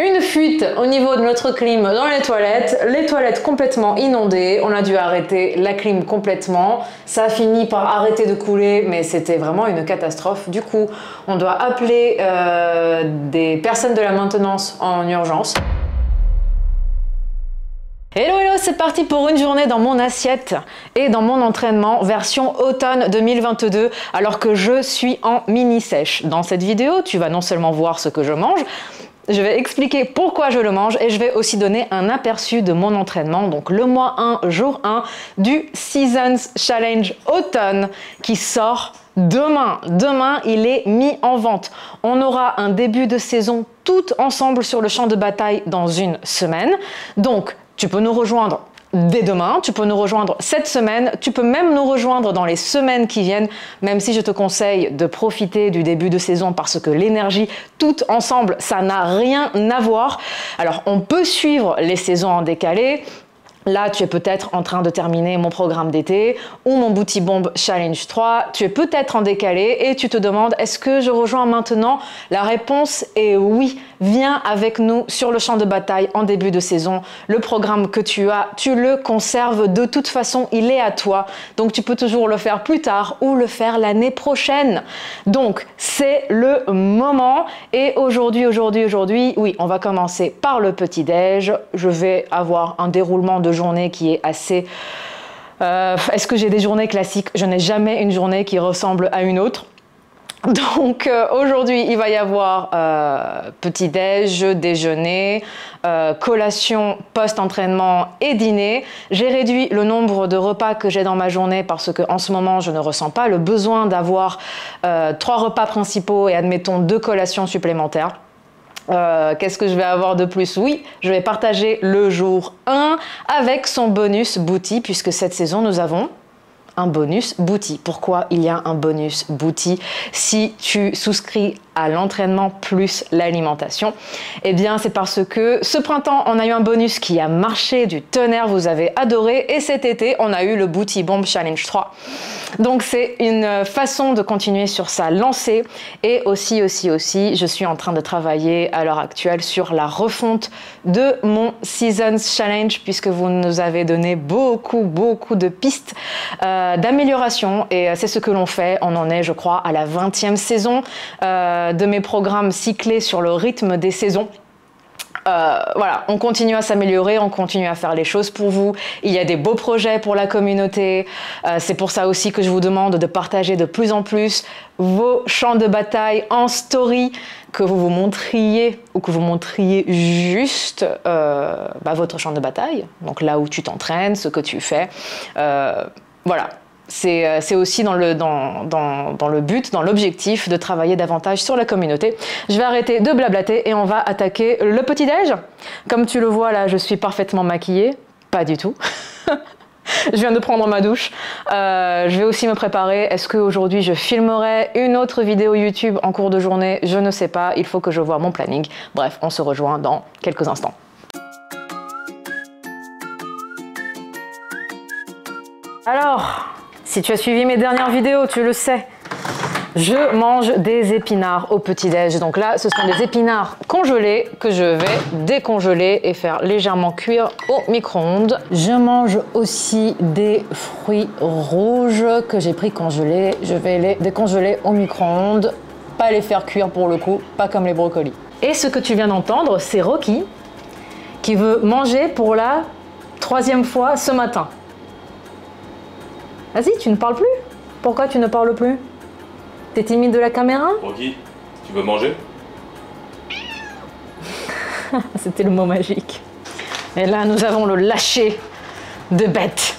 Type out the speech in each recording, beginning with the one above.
Une fuite au niveau de notre clim dans les toilettes complètement inondées, on a dû arrêter la clim complètement, ça a fini par arrêter de couler mais c'était vraiment une catastrophe. Du coup, on doit appeler des personnes de la maintenance en urgence. Hello hello, c'est parti pour une journée dans mon assiette et dans mon entraînement version automne 2022 alors que je suis en mini sèche. Dans cette vidéo, tu vas non seulement voir ce que je mange, je vais expliquer pourquoi je le mange et je vais aussi donner un aperçu de mon entraînement, donc le mois 1, jour 1 du Seasons Challenge Automne qui sort demain. Demain, il est mis en vente. On aura un début de saison tout ensemble sur le champ de bataille dans une semaine. Donc, tu peux nous rejoindre dès demain, tu peux nous rejoindre cette semaine, tu peux même nous rejoindre dans les semaines qui viennent, même si je te conseille de profiter du début de saison parce que l'énergie, toute ensemble, ça n'a rien à voir. Alors, on peut suivre les saisons en décalé. Là, tu es peut-être en train de terminer mon programme d'été ou mon Booty Bomb Challenge 3. Tu es peut-être en décalé et tu te demandes est-ce que je rejoins maintenant? La réponse est oui. Viens avec nous sur le champ de bataille en début de saison. Le programme que tu as, tu le conserves. De toute façon, il est à toi. Donc, tu peux toujours le faire plus tard ou le faire l'année prochaine. Donc, c'est le moment. Et aujourd'hui, oui, on va commencer par le petit-déj. Je vais avoir un déroulement de journée qui est assez... Est-ce que j'ai des journées classiques? Je n'ai jamais une journée qui ressemble à une autre. Donc aujourd'hui, il va y avoir petit-déj, déjeuner, collation, post-entraînement et dîner. J'ai réduit le nombre de repas que j'ai dans ma journée parce qu'en ce moment, je ne ressens pas le besoin d'avoir 3 repas principaux et admettons 2 collations supplémentaires. Qu'est-ce que je vais avoir de plus? Oui, je vais partager le jour 1 avec son bonus booty puisque cette saison, nous avons un bonus booty. Pourquoi il y a un bonus booty si tu souscris à l'entraînement plus l'alimentation? Eh bien, c'est parce que ce printemps, on a eu un bonus qui a marché du tonnerre, vous avez adoré, et cet été, on a eu le Booty Bomb Challenge 3. Donc, c'est une façon de continuer sur sa lancée et aussi, je suis en train de travailler à l'heure actuelle sur la refonte de mon Seasons Challenge puisque vous nous avez donné beaucoup de pistes d'amélioration et c'est ce que l'on fait. On en est, je crois, à la 20e saison de mes programmes cyclés sur le rythme des saisons. Voilà, on continue à s'améliorer, on continue à faire les choses pour vous. Il y a des beaux projets pour la communauté. C'est pour ça aussi que je vous demande de partager de plus en plus vos champs de bataille en story, que vous vous montriez ou que vous montriez juste votre champ de bataille. Donc là où tu t'entraînes, ce que tu fais. Voilà. C'est aussi dans le but, dans l'objectif de travailler davantage sur la communauté. Je vais arrêter de blablater et on va attaquer le petit-déj. Comme tu le vois là, je suis parfaitement maquillée. Pas du tout. Je viens de prendre ma douche. Je vais aussi me préparer. Est-ce qu'aujourd'hui je filmerai une autre vidéo YouTube en cours de journée? Je ne sais pas. Il faut que je voie mon planning. Bref, on se rejoint dans quelques instants. Alors, si tu as suivi mes dernières vidéos, tu le sais, je mange des épinards au petit-déj. Donc là, ce sont des épinards congelés que je vais décongeler et faire légèrement cuire au micro-ondes. Je mange aussi des fruits rouges que j'ai pris congelés. Je vais les décongeler au micro-ondes, pas les faire cuire pour le coup, pas comme les brocolis. Et ce que tu viens d'entendre, c'est Rocky qui veut manger pour la 3e fois ce matin. Vas-y, tu ne parles plus? Pourquoi tu ne parles plus? T'es timide de la caméra? Rocky, tu veux manger? C'était le mot magique. Et là, nous avons le lâcher de bête.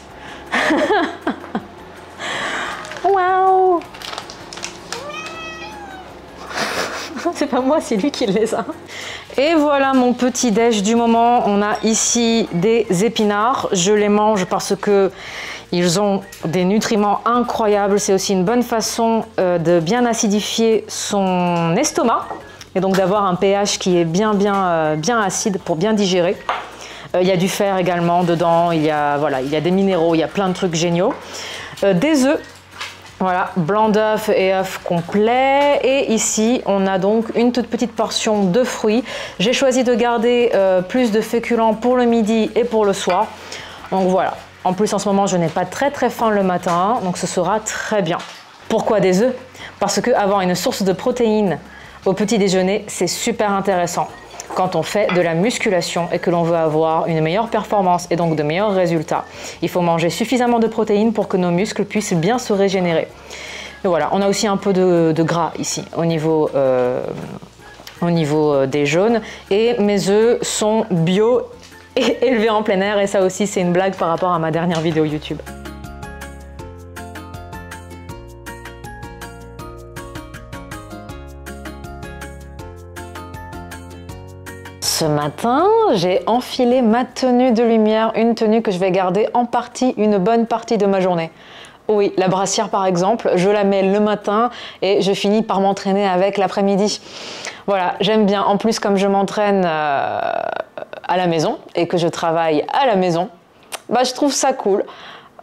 Waouh! C'est pas moi, c'est lui qui les a. Et voilà mon petit déj du moment. On a ici des épinards. Je les mange parce que ils ont des nutriments incroyables. C'est aussi une bonne façon de bien acidifier son estomac et donc d'avoir un pH qui est bien acide pour bien digérer. Il y a du fer également dedans. Il y a des minéraux. Il y a plein de trucs géniaux. Des œufs. Voilà, blanc d'œuf et œuf complet. Et ici, on a donc une toute petite portion de fruits. J'ai choisi de garder plus de féculents pour le midi et pour le soir. Donc voilà. En plus, en ce moment, je n'ai pas très faim le matin, donc ce sera très bien. Pourquoi des œufs? Parce qu'avoir une source de protéines au petit déjeuner, c'est super intéressant. Quand on fait de la musculation et que l'on veut avoir une meilleure performance et donc de meilleurs résultats, il faut manger suffisamment de protéines pour que nos muscles puissent bien se régénérer. Et voilà, on a aussi un peu de gras ici au niveau des jaunes. Et mes œufs sont bio et élevés en plein air. Et ça aussi, c'est une blague par rapport à ma dernière vidéo YouTube. Ce matin, j'ai enfilé ma tenue de lumière, une tenue que je vais garder en partie, une bonne partie de ma journée. Oui, la brassière par exemple, je la mets le matin et je finis par m'entraîner avec l'après-midi. Voilà, j'aime bien. En plus, comme je m'entraîne à la maison et que je travaille à la maison, bah, je trouve ça cool.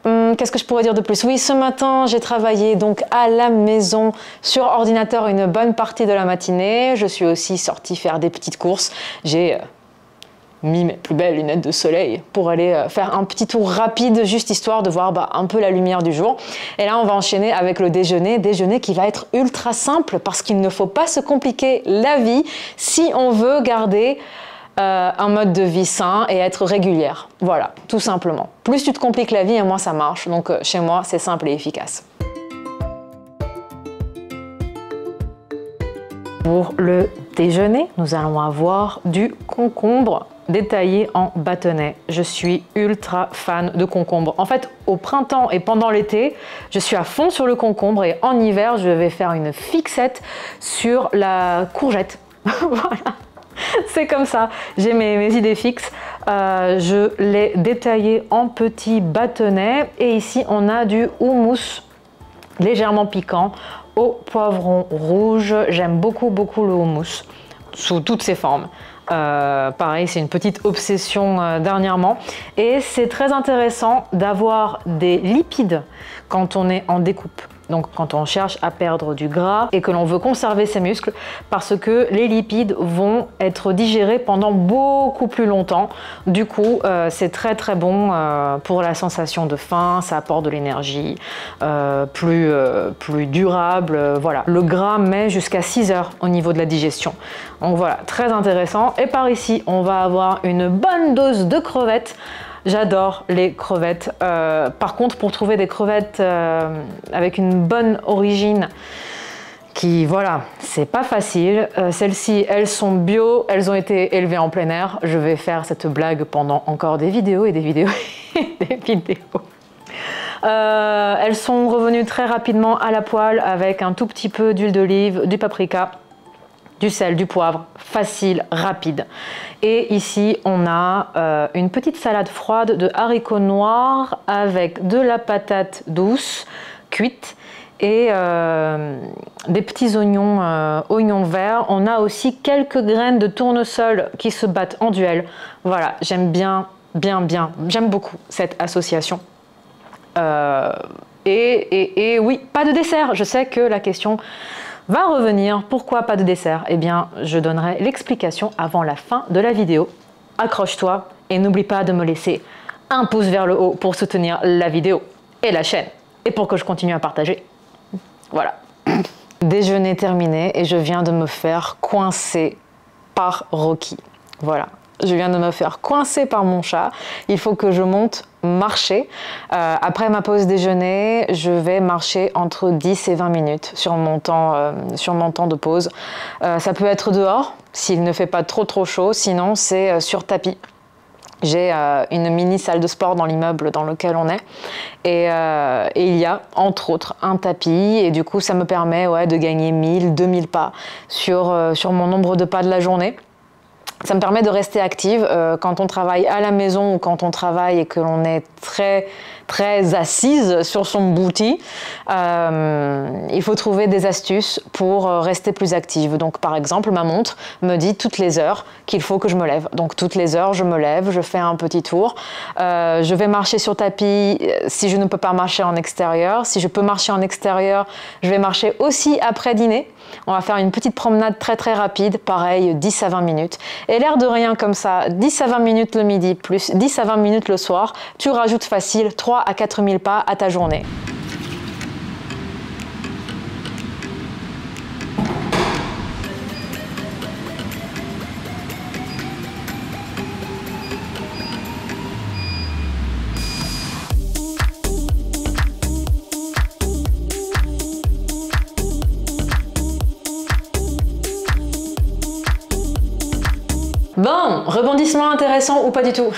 Qu'est-ce que je pourrais dire de plus? Oui, ce matin, j'ai travaillé donc à la maison sur ordinateur une bonne partie de la matinée. Je suis aussi sortie faire des petites courses. J'ai mis mes plus belles lunettes de soleil pour aller faire un petit tour rapide, juste histoire de voir un peu la lumière du jour. Et là, on va enchaîner avec le déjeuner qui va être ultra simple parce qu'il ne faut pas se compliquer la vie si on veut garder un mode de vie sain et être régulière. Voilà, tout simplement. Plus tu te compliques la vie et moins ça marche. Donc chez moi, c'est simple et efficace. Pour le déjeuner, nous allons avoir du concombre détaillé en bâtonnets. Je suis ultra fan de concombre. En fait, au printemps et pendant l'été, je suis à fond sur le concombre et en hiver, je vais faire une fixette sur la courgette. Voilà. C'est comme ça, j'ai mes idées fixes. Je l'ai détaillé en petits bâtonnets. Et ici, on a du houmous légèrement piquant au poivron rouge. J'aime beaucoup le houmous sous toutes ses formes. Pareil, c'est une petite obsession dernièrement. Et c'est très intéressant d'avoir des lipides quand on est en découpe. Donc quand on cherche à perdre du gras et que l'on veut conserver ses muscles, parce que les lipides vont être digérés pendant beaucoup plus longtemps. Du coup, c'est très bon pour la sensation de faim, ça apporte de l'énergie plus durable. Voilà. Le gras met jusqu'à 6 heures au niveau de la digestion. Donc voilà, très intéressant. Et par ici, on va avoir une bonne dose de crevettes. J'adore les crevettes. Par contre, pour trouver des crevettes avec une bonne origine, voilà, c'est pas facile. Celles-ci, elles sont bio, elles ont été élevées en plein air. Je vais faire cette blague pendant encore des vidéos et des vidéos et des vidéos. Elles sont revenues très rapidement à la poêle avec un tout petit peu d'huile d'olive, du paprika, du sel, du poivre, facile, rapide. Et ici, on a une petite salade froide de haricots noirs avec de la patate douce, cuite, et des petits oignons verts. On a aussi quelques graines de tournesol qui se battent en duel. Voilà, j'aime bien, j'aime beaucoup cette association. Et oui, pas de dessert. Je sais que la question va revenir. Pourquoi pas de dessert? Eh bien, je donnerai l'explication avant la fin de la vidéo. Accroche-toi et n'oublie pas de me laisser un pouce vers le haut pour soutenir la vidéo et la chaîne et pour que je continue à partager. Voilà. Déjeuner terminé et je viens de me faire coincer par Rocky. Voilà. Je viens de me faire coincer par mon chat. Il faut que je monte marcher. Après ma pause déjeuner, je vais marcher entre 10 et 20 minutes sur mon temps de pause. Ça peut être dehors, s'il ne fait pas trop chaud. Sinon, c'est sur tapis. J'ai une mini salle de sport dans l'immeuble dans lequel on est. Et il y a, entre autres, un tapis. Et du coup, ça me permet de gagner 1000, 2000 pas sur mon nombre de pas de la journée. Ça me permet de rester active quand on travaille à la maison ou quand on travaille et que l'on est très très assise sur son booty, il faut trouver des astuces pour rester plus active. Donc par exemple, ma montre me dit toutes les heures qu'il faut que je me lève. Donc toutes les heures, je me lève, je fais un petit tour. Je vais marcher sur tapis si je ne peux pas marcher en extérieur. Si je peux marcher en extérieur, je vais marcher aussi après dîner. On va faire une petite promenade très très rapide, pareil 10 à 20 minutes. Et l'air de rien comme ça, 10 à 20 minutes le midi, plus 10 à 20 minutes le soir, tu rajoutes facile 3 à 4 000 pas à ta journée. Bon, rebondissement intéressant ou pas du tout.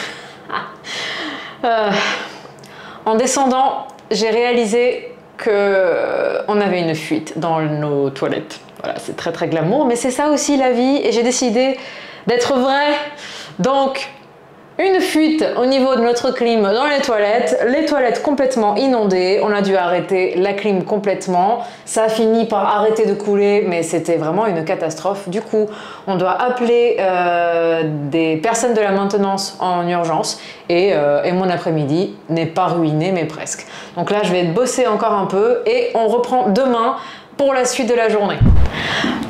En descendant, j'ai réalisé qu'on avait une fuite dans nos toilettes. Voilà, c'est très très glamour, mais c'est ça aussi la vie et j'ai décidé d'être vraie. Donc, une fuite au niveau de notre clim dans les toilettes complètement inondées, on a dû arrêter la clim complètement, ça a fini par arrêter de couler mais c'était vraiment une catastrophe. Du coup, on doit appeler des personnes de la maintenance en urgence et mon après-midi n'est pas ruiné mais presque. Donc là, je vais bosser encore un peu et on reprend demain pour la suite de la journée.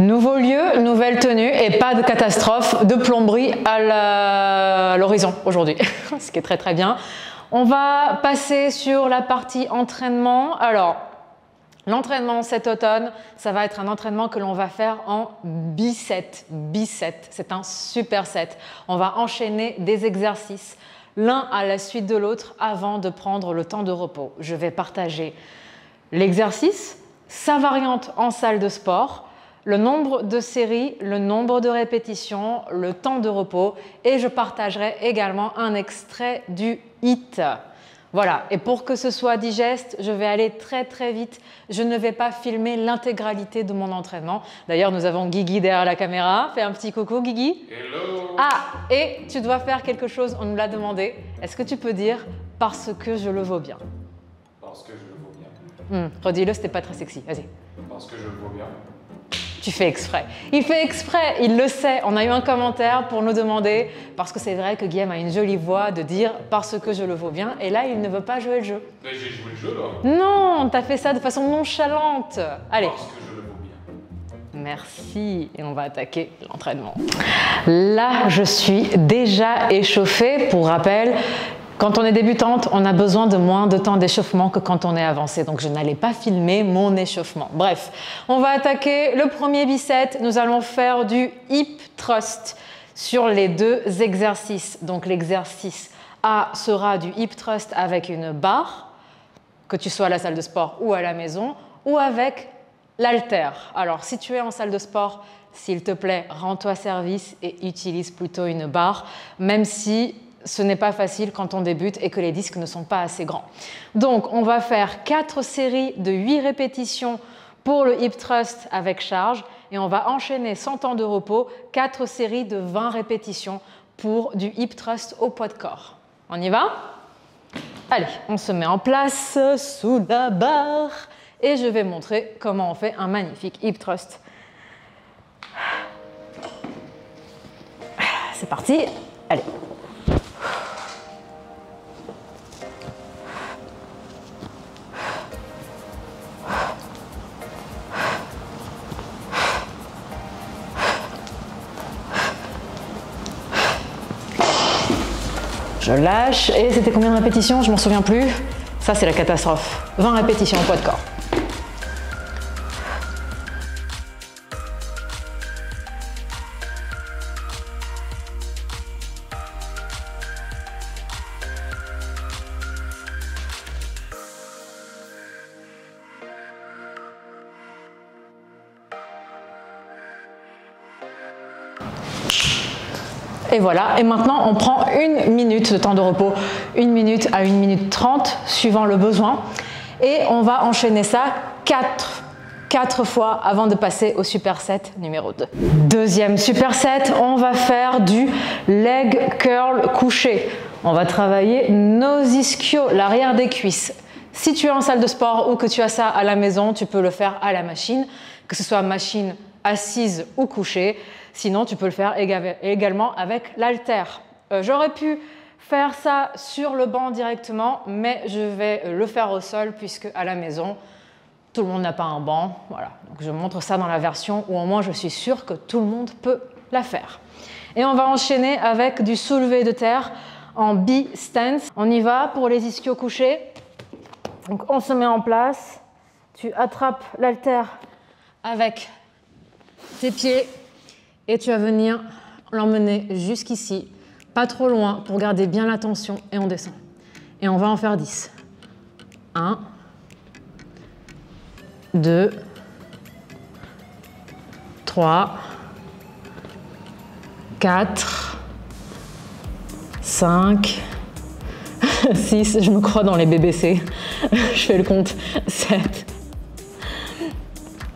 Nouveau lieu, nouvelle tenue et pas de catastrophe de plomberie à l'horizon aujourd'hui, ce qui est très très bien. On va passer sur la partie entraînement. Alors, l'entraînement cet automne, ça va être un entraînement que l'on va faire en biceps. Biceps, c'est un super set. On va enchaîner des exercices l'un à la suite de l'autre avant de prendre le temps de repos. Je vais partager l'exercice, sa variante en salle de sport, le nombre de séries, le nombre de répétitions, le temps de repos et je partagerai également un extrait du HIIT. Voilà, et pour que ce soit digeste, je vais aller très très vite. Je ne vais pas filmer l'intégralité de mon entraînement. D'ailleurs, nous avons Guigui derrière la caméra. Fais un petit coucou, Guigui. Hello. Ah, et tu dois faire quelque chose, on nous l'a demandé. Est-ce que tu peux dire « parce que je le vaux bien » ? Parce que je le vaux bien. Redis-le, c'était pas très sexy. Vas-y. Parce que je le vaux bien. Tu fais exprès. Il fait exprès, il le sait. On a eu un commentaire pour nous demander, parce que c'est vrai que Guillaume a une jolie voix, de dire « parce que je le vaux bien ». Et là, il ne veut pas jouer le jeu. Mais j'ai joué le jeu là. Non, t'as fait ça de façon nonchalante. Allez. Parce que je le vaux bien. Merci. Et on va attaquer l'entraînement. Là, je suis déjà échauffée. Pour rappel, quand on est débutante, on a besoin de moins de temps d'échauffement que quand on est avancé. Donc, je n'allais pas filmer mon échauffement. Bref, on va attaquer le premier bicep. Nous allons faire du hip thrust sur les deux exercices. Donc, l'exercice A sera du hip thrust avec une barre, que tu sois à la salle de sport ou à la maison, ou avec l'haltère. Alors, si tu es en salle de sport, s'il te plaît, rends-toi service et utilise plutôt une barre, même si ce n'est pas facile quand on débute et que les disques ne sont pas assez grands. Donc, on va faire 4 séries de 8 répétitions pour le hip thrust avec charge et on va enchaîner sans temps de repos 4 séries de 20 répétitions pour du hip thrust au poids de corps. On y va? Allez, on se met en place sous la barre et je vais montrer comment on fait un magnifique hip thrust. C'est parti, allez. Je lâche et c'était combien de répétitions? Je m'en souviens plus. Ça, c'est la catastrophe. 20 répétitions au poids de corps. Et voilà, et maintenant on prend 1 minute de temps de repos, 1 minute à 1 minute 30 suivant le besoin. Et on va enchaîner ça 4 fois avant de passer au superset numéro 2. Deuxième superset, on va faire du leg curl couché. On va travailler nos ischios, l'arrière des cuisses. Si tu es en salle de sport ou que tu as ça à la maison, tu peux le faire à la machine, que ce soit machine assise ou couchée. Sinon, tu peux le faire également avec l'haltère. J'aurais pu faire ça sur le banc directement, mais je vais le faire au sol puisque à la maison, tout le monde n'a pas un banc. Voilà. Donc, je montre ça dans la version où au moins je suis sûre que tout le monde peut la faire. Et on va enchaîner avec du soulevé de terre en B-stance. On y va pour les ischios couchés. Donc on se met en place. Tu attrapes l'haltère avec tes pieds et tu vas venir l'emmener jusqu'ici, pas trop loin pour garder bien la tension et on descend. Et on va en faire 10. 1, 2, 3, 4, 5, 6, je me crois dans les BBC, je fais le compte, 7,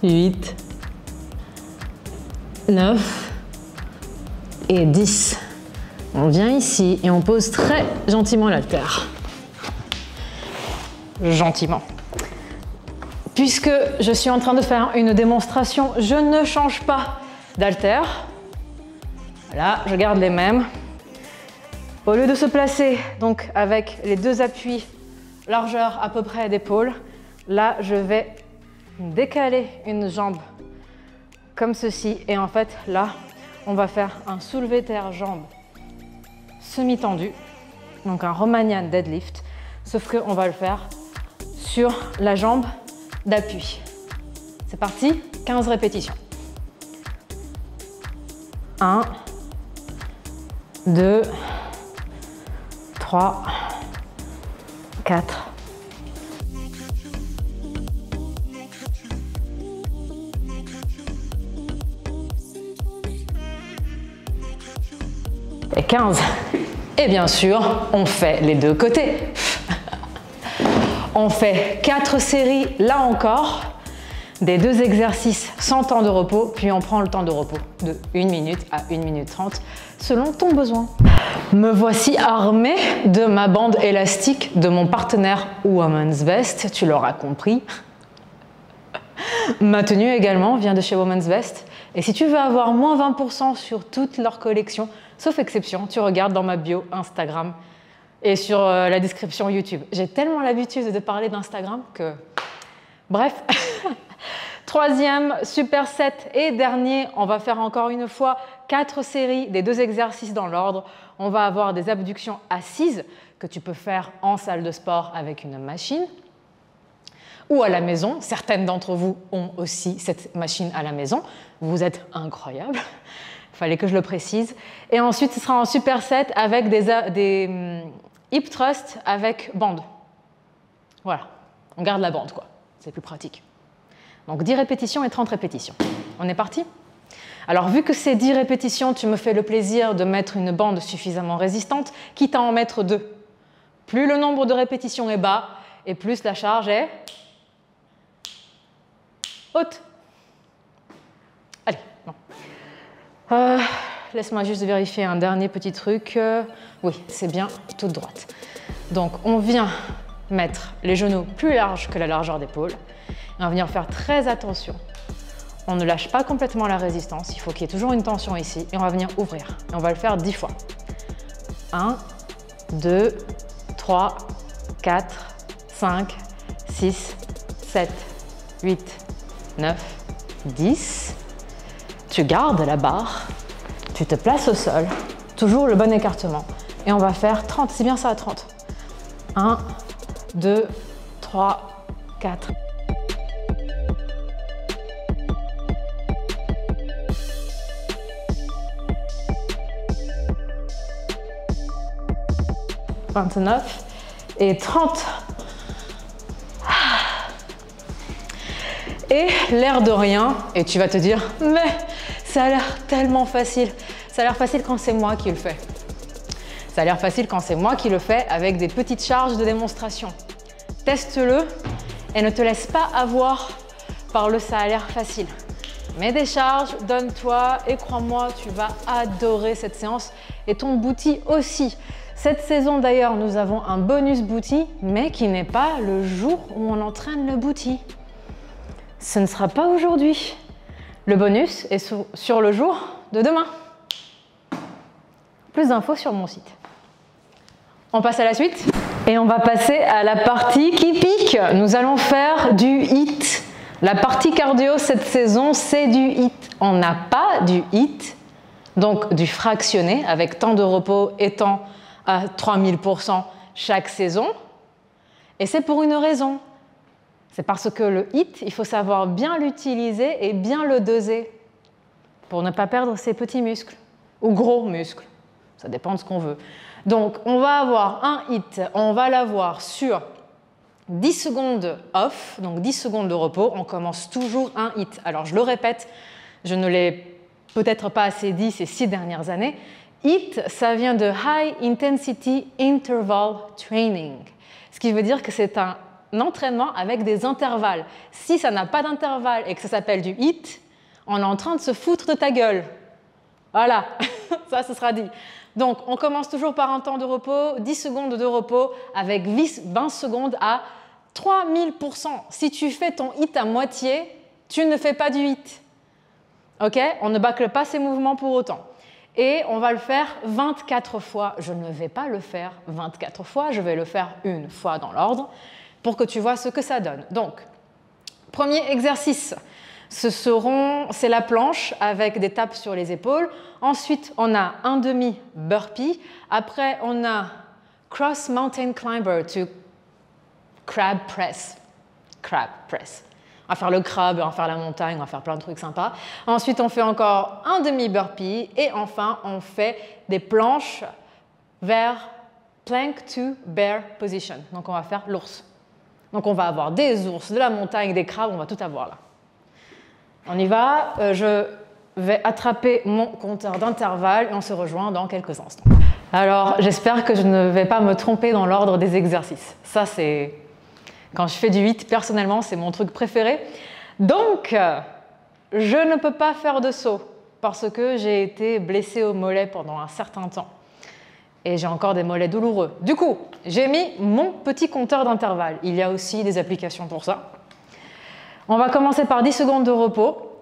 8, 9 et 10. On vient ici et on pose très gentiment l'haltère. Gentiment. Puisque je suis en train de faire une démonstration, je ne change pas d'haltère. Voilà, je garde les mêmes. Au lieu de se placer donc avec les deux appuis, largeur à peu près d'épaule, là je vais décaler une jambe comme ceci et en fait là on va faire un soulevé terre jambe semi-tendu, donc un Romanian deadlift, sauf qu'on va le faire sur la jambe d'appui. C'est parti, 15 répétitions. 1, 2, 3, 4. Et 15. Et bien sûr, on fait les deux côtés. On fait 4 séries, là encore, des 2 exercices sans temps de repos, puis on prend le temps de repos de 1 minute à 1 minute 30, selon ton besoin. Me voici armée de ma bande élastique de mon partenaire Women's Best, tu l'auras compris. Ma tenue également vient de chez Women's Best. Et si tu veux avoir moins 20% sur toute leur collection, sauf exception, tu regardes dans ma bio Instagram et sur la description YouTube. J'ai tellement l'habitude de parler d'Instagram que... Bref. Troisième superset et dernier, on va faire encore une fois 4 séries des 2 exercices dans l'ordre. On va avoir des abductions assises que tu peux faire en salle de sport avec une machine ou à la maison. Certaines d'entre vous ont aussi cette machine à la maison. Vous êtes incroyables. Il fallait que je le précise. Et ensuite, ce sera en superset avec des hip thrusts avec bande. Voilà, on garde la bande, quoi. C'est plus pratique. Donc 10 répétitions et 30 répétitions. On est parti? Alors vu que c'est 10 répétitions, tu me fais le plaisir de mettre une bande suffisamment résistante, quitte à en mettre 2. Plus le nombre de répétitions est bas, et plus la charge est haute. Allez, non. Laisse-moi juste vérifier un dernier petit truc. Oui, c'est bien, toute droite. Donc on vient mettre les genoux plus larges que la largeur d'épaule. Et on va venir faire très attention. On ne lâche pas complètement la résistance, il faut qu'il y ait toujours une tension ici. Et on va venir ouvrir. Et on va le faire 10 fois. 1, 2, 3, 4, 5, 6, 7, 8, 9, 10. Tu gardes la barre, tu te places au sol, toujours le bon écartement. Et on va faire 30, c'est bien ça, 30. 1, 2, 3, 4. « 29 et 30. Et l'air de rien, et tu vas te dire, mais ça a l'air tellement facile. Ça a l'air facile quand c'est moi qui le fais. Ça a l'air facile quand c'est moi qui le fais avec des petites charges de démonstration. Teste-le et ne te laisse pas avoir par le ça a l'air facile. Mets des charges, donne-toi et crois-moi, tu vas adorer cette séance et ton booty aussi. Cette saison d'ailleurs, nous avons un bonus booty, mais qui n'est pas le jour où on entraîne le booty. Ce ne sera pas aujourd'hui. Le bonus est sur le jour de demain. Plus d'infos sur mon site. On passe à la suite et on va passer à la partie qui pique. Nous allons faire du HIIT. La partie cardio cette saison, c'est du HIIT. On n'a pas du HIIT, donc du fractionné avec temps de repos étant à 3000% chaque saison. Et c'est pour une raison. C'est parce que le HIIT, il faut savoir bien l'utiliser et bien le doser pour ne pas perdre ses petits muscles ou gros muscles. Ça dépend de ce qu'on veut. Donc, on va avoir un HIIT, on va l'avoir sur 10 secondes off, donc 10 secondes de repos. On commence toujours un HIIT. Alors, je le répète, je ne l'ai peut-être pas assez dit ces 6 dernières années. HIIT, ça vient de High Intensity Interval Training, ce qui veut dire que c'est un entraînement avec des intervalles. Si ça n'a pas d'intervalle et que ça s'appelle du HIIT, on est en train de se foutre de ta gueule. Voilà, ça, ce sera dit. Donc, on commence toujours par un temps de repos, 10 secondes de repos avec 20 secondes à 3000%. Si tu fais ton HIIT à moitié, tu ne fais pas du HIIT. Ok? On ne bâcle pas ces mouvements pour autant. Et on va le faire 24 fois. Je ne vais pas le faire 24 fois, je vais le faire une fois dans l'ordre pour que tu vois ce que ça donne. Donc, premier exercice. C'est la planche avec des tapes sur les épaules. Ensuite, on a un demi burpee. Après, on a cross mountain climber to crab press. Crab press. On va faire le crabe, on va faire la montagne, on va faire plein de trucs sympas. Ensuite, on fait encore un demi burpee. Et enfin, on fait des planches vers plank to bear position. Donc, on va faire l'ours. Donc, on va avoir des ours, de la montagne, des crabes, on va tout avoir là. On y va, je vais attraper mon compteur d'intervalle et on se rejoint dans quelques instants. Alors, j'espère que je ne vais pas me tromper dans l'ordre des exercices. Ça, c'est... Quand je fais du HIIT, personnellement, c'est mon truc préféré. Donc, je ne peux pas faire de saut parce que j'ai été blessée au mollet pendant un certain temps. Et j'ai encore des mollets douloureux. Du coup, j'ai mis mon petit compteur d'intervalle. Il y a aussi des applications pour ça. On va commencer par 10 secondes de repos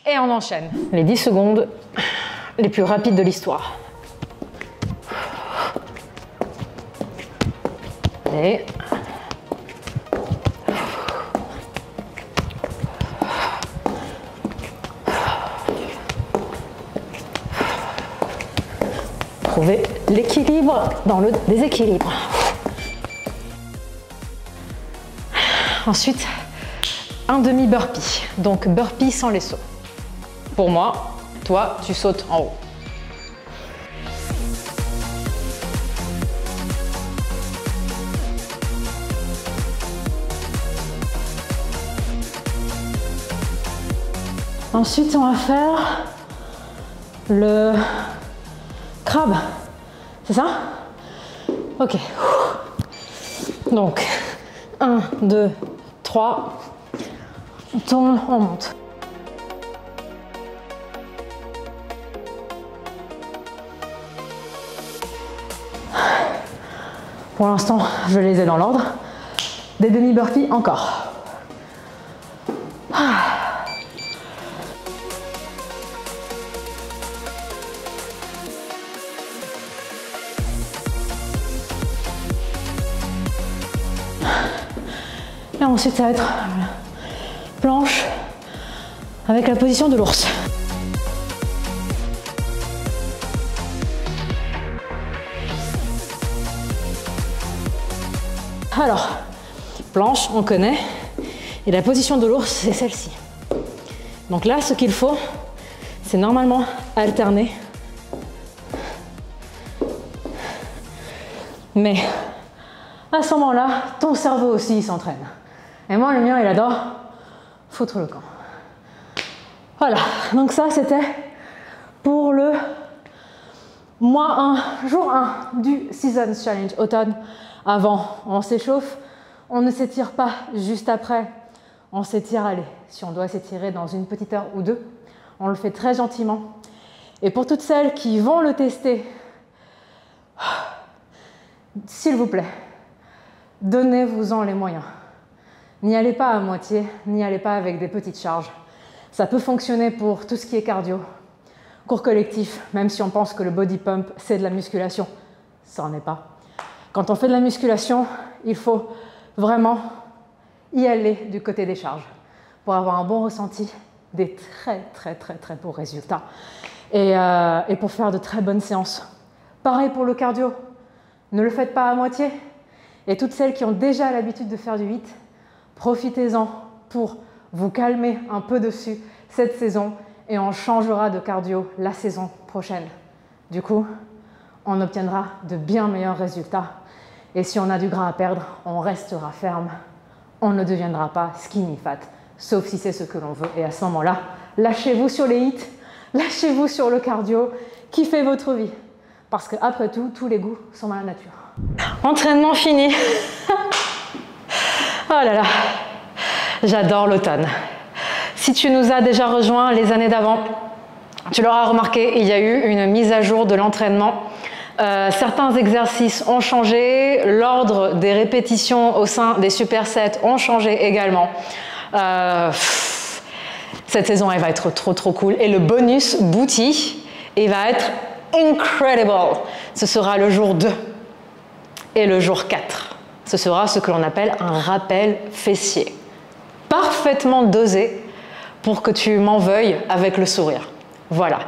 et on enchaîne. Les 10 secondes les plus rapides de l'histoire. Et... trouver l'équilibre dans le déséquilibre. Ensuite, un demi burpee, donc burpee sans les sauts. Pour moi, toi, tu sautes en haut. Ensuite, on va faire le crabe, c'est ça? Ok. Donc, 1, 2, 3, on tourne, on monte. Pour l'instant, je les ai dans l'ordre. Des demi-burpees encore. Et ensuite, ça va être planche avec la position de l'ours. Alors, planche, on connaît. Et la position de l'ours, c'est celle-ci. Donc là, ce qu'il faut, c'est normalement alterner. Mais à ce moment-là, ton cerveau aussi, il s'entraîne. Et moi, le mien, il adore foutre le camp. Voilà, donc ça, c'était pour le jour 1 du Seasons Challenge automne. Avant, on s'échauffe, on ne s'étire pas juste après. on s'étire, allez, si on doit s'étirer dans une petite heure ou deux, on le fait très gentiment. Et pour toutes celles qui vont le tester, s'il vous plaît, donnez-vous-en les moyens. N'y allez pas à moitié, n'y allez pas avec des petites charges. Ça peut fonctionner pour tout ce qui est cardio, cours collectif, même si on pense que le body pump, c'est de la musculation. Ça n'en est pas. Quand on fait de la musculation, il faut vraiment y aller du côté des charges pour avoir un bon ressenti, des très beaux résultats et pour faire de très bonnes séances. Pareil pour le cardio, ne le faites pas à moitié. Et toutes celles qui ont déjà l'habitude de faire du HIIT, profitez-en pour vous calmer un peu dessus cette saison et on changera de cardio la saison prochaine. Du coup, on obtiendra de bien meilleurs résultats. Et si on a du gras à perdre, on restera ferme. On ne deviendra pas skinny fat, sauf si c'est ce que l'on veut. Et à ce moment-là, lâchez-vous sur les HIIT, lâchez-vous sur le cardio, kiffez votre vie. Parce qu'après tout, tous les goûts sont dans la nature. Entraînement fini. Oh là là, j'adore l'automne. Si tu nous as déjà rejoints les années d'avant, tu l'auras remarqué, il y a eu une mise à jour de l'entraînement. Certains exercices ont changé, l'ordre des répétitions au sein des supersets ont changé également. Cette saison, elle va être trop cool. Et le bonus booty, il va être incredible. Ce sera le jour 2 et le jour 4. Ce sera ce que l'on appelle un rappel fessier. Parfaitement dosé pour que tu m'en veuilles avec le sourire. Voilà.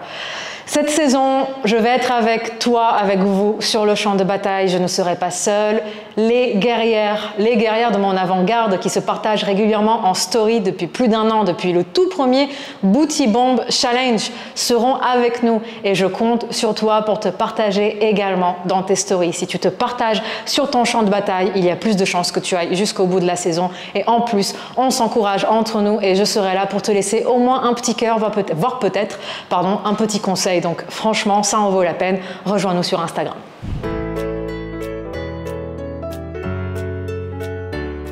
Cette saison, je vais être avec toi, avec vous, sur le champ de bataille. Je ne serai pas seule. Les guerrières de mon avant-garde qui se partagent régulièrement en story depuis plus d'1 an, depuis le tout premier Booty Bomb Challenge, seront avec nous. Et je compte sur toi pour te partager également dans tes stories. Si tu te partages sur ton champ de bataille, il y a plus de chances que tu ailles jusqu'au bout de la saison. Et en plus, on s'encourage entre nous et je serai là pour te laisser au moins un petit cœur, voire peut-être un petit conseil. Donc franchement, ça en vaut la peine. Rejoins-nous sur Instagram.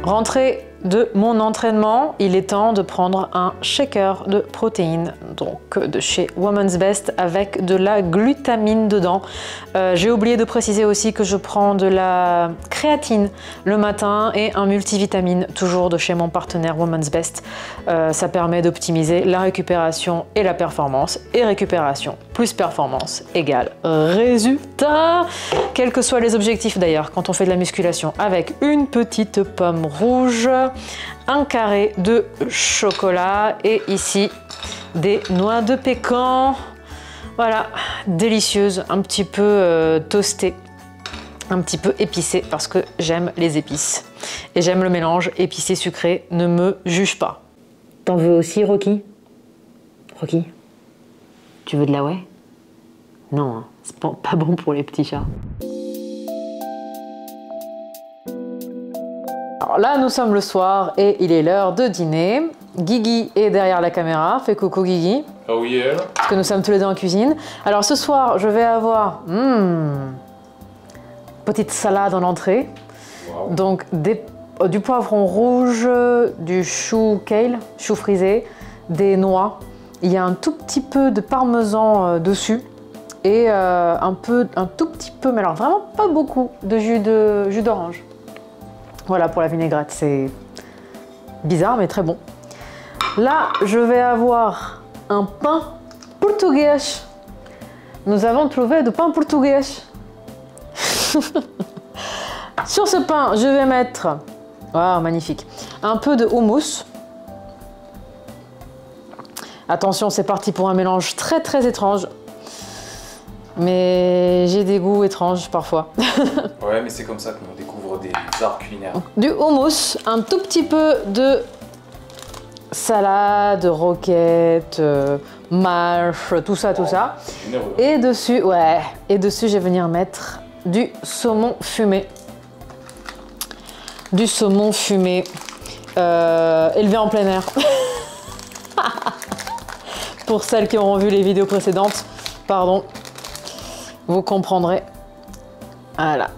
Rentrée de mon entraînement, il est temps de prendre un shaker de protéines, donc de chez Woman's Best avec de la glutamine dedans. J'ai oublié de préciser aussi que je prends de la créatine le matin et un multivitamine, toujours de chez mon partenaire Woman's Best. Ça permet d'optimiser la récupération et la performance, et récupération plus performance égale résultat, quels que soient les objectifs d'ailleurs quand on fait de la musculation, avec une petite pomme rouge, un carré de chocolat et ici des noix de pécan. Voilà, délicieuse, un petit peu toastée, un petit peu épicée parce que j'aime les épices et j'aime le mélange épicé sucré, ne me juge pas. T'en veux aussi, Rocky? Rocky, tu veux de la whey? Non, hein, c'est pas bon pour les petits chats. Alors là, nous sommes le soir et il est l'heure de dîner. Guigui est derrière la caméra. Fais coucou Guigui. Oh yeah. Parce que nous sommes tous les deux en cuisine. Alors ce soir, je vais avoir petite salade en entrée. Wow. Donc du poivron rouge, du chou kale, chou frisé, des noix. Il y a un tout petit peu de parmesan dessus et un tout petit peu, mais alors vraiment pas beaucoup, de jus d'orange. Voilà pour la vinaigrette, c'est bizarre mais très bon. Là, je vais avoir un pain portugais. Nous avons trouvé du pain portugais. Sur ce pain, je vais mettre, wow, magnifique, un peu de houmous. Attention, c'est parti pour un mélange très étrange. Mais j'ai des goûts étranges parfois. Ouais, mais c'est comme ça qu'on découvre des arts culinaires. Du houmous, un tout petit peu de salade, roquette, mâche, tout ça. Généreux. Et dessus, je vais venir mettre du saumon fumé. Du saumon fumé élevé en plein air. Pour celles qui auront vu les vidéos précédentes, pardon. Vous comprendrez. Voilà.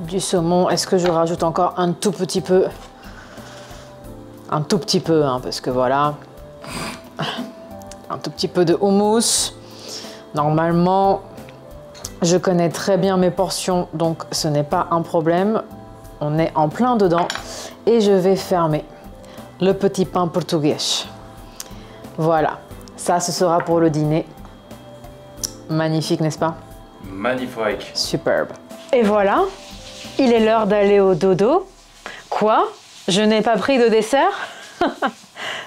Du saumon. Est-ce que je rajoute encore un tout petit peu? Un tout petit peu, hein, parce que voilà. Un tout petit peu de houmous. Normalement, je connais très bien mes portions, donc ce n'est pas un problème. On est en plein dedans. Et je vais fermer le petit pain portugais. Voilà, ça ce sera pour le dîner. Magnifique, n'est-ce pas? Magnifique. Superbe. Et voilà, il est l'heure d'aller au dodo. Quoi? Je n'ai pas pris de dessert?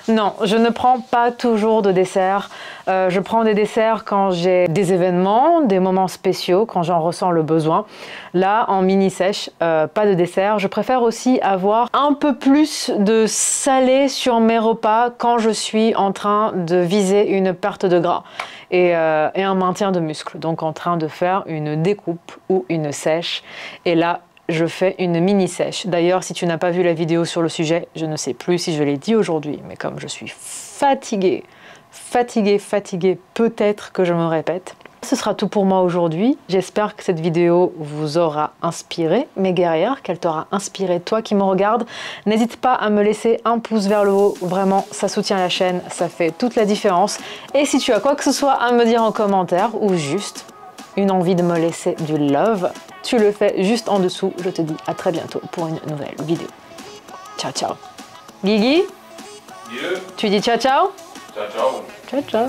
Non, je ne prends pas toujours de dessert. Je prends des desserts quand j'ai des événements, des moments spéciaux, quand j'en ressens le besoin. Là, en mini-sèche, pas de dessert. Je préfère aussi avoir un peu plus de salé sur mes repas quand je suis en train de viser une perte de gras et un maintien de muscle. Donc en train de faire une découpe ou une sèche. Et là, je fais une mini-sèche. D'ailleurs, si tu n'as pas vu la vidéo sur le sujet, je ne sais plus si je l'ai dit aujourd'hui, mais comme je suis fatiguée, peut-être que je me répète. Ce sera tout pour moi aujourd'hui. J'espère que cette vidéo vous aura inspiré, mes guerrières, qu'elle t'aura inspiré, toi qui me regardes. N'hésite pas à me laisser un pouce vers le haut. Vraiment, ça soutient la chaîne, ça fait toute la différence. Et si tu as quoi que ce soit à me dire en commentaire ou juste une envie de me laisser du love, tu le fais juste en dessous. Je te dis à très bientôt pour une nouvelle vidéo. Ciao, ciao. Guigui, Dieu. tu dis ciao, ciao? Ciao, ciao. Ciao, ciao.